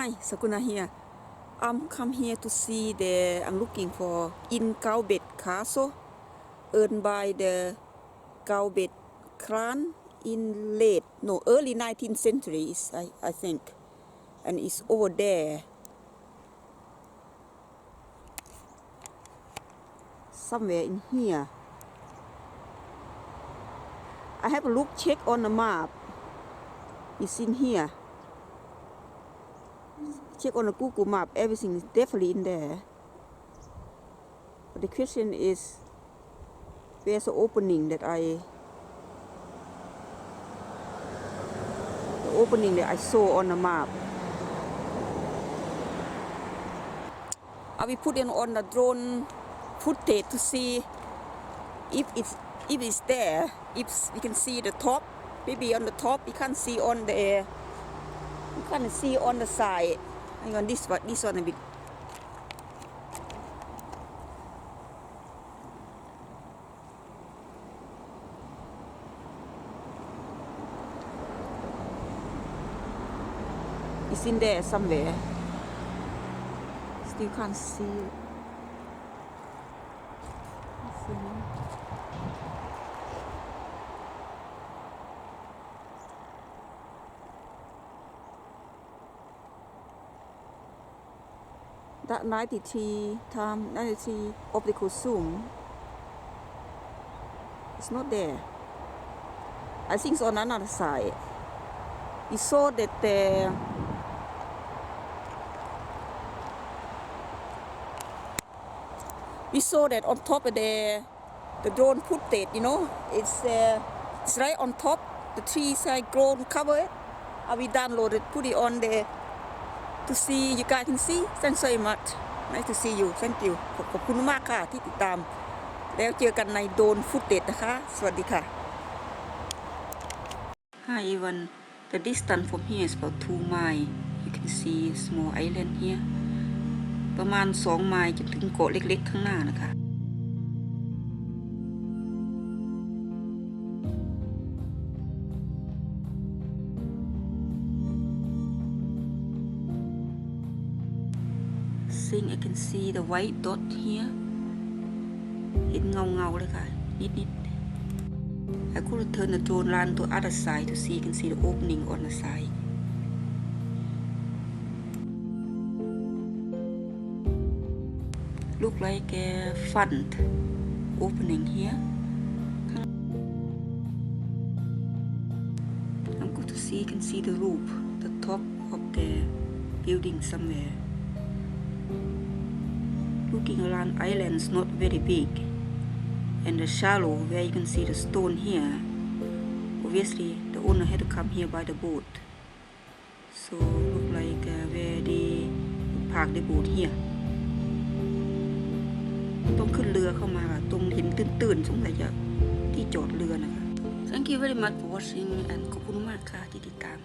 Hi, Sakuna here. I'm come here to see I'm looking for Inchgalbraith castle, owned by the Galbraith clan in early 19th centuries, I think, and it's over there. Somewhere in here. I have a look, check on the map. It's in here. Check on the Google map, everything is definitely in there. But the question is, where's the opening that I saw on the map? I will put it on the drone footage to see if it's there. If we can see the top, maybe on the top you can't see on the side. Hang on, this one a bit. It's in there somewhere. Still can't see it. That 93 optical zoom it's not there. I think it's on another side. We saw that on top of the drone footage, it's right on top. The trees are grown covered. We downloaded, put it on there to see. You guys can see. Thanks so much. Nice to see you. Thank you. ขอบคุณมากค่ะที่ติดตามแล้วเจอกันในโดรนฟุตเทจนะคะสวัสดีค่ะ Hi everyone. The distance from here is about 2 miles. You can see small island here. ประมาณ2 ไมล์จนถึงเกาะเล็กๆข้างหน้านะคะI can see the white dot here เห็นเงาเลยค่ะนิดI could turn the drone around to other side to see. You can see the opening on the side. Look like a front opening here. I'm going to see. You can see the roof, the top of the building somewhere. Looking around islands not very big, and the shallow where you can see the stone here. Obviously the owner had to come here by the boat, so look like where they park the boat here. ต้องขึ้นเรือเข้ามาตรงเห็นตื้นๆสงสัยจะที่จอดเรือนะคะ Thank you very much for watching and ขอบคุณมากค่ะที่ติดตาม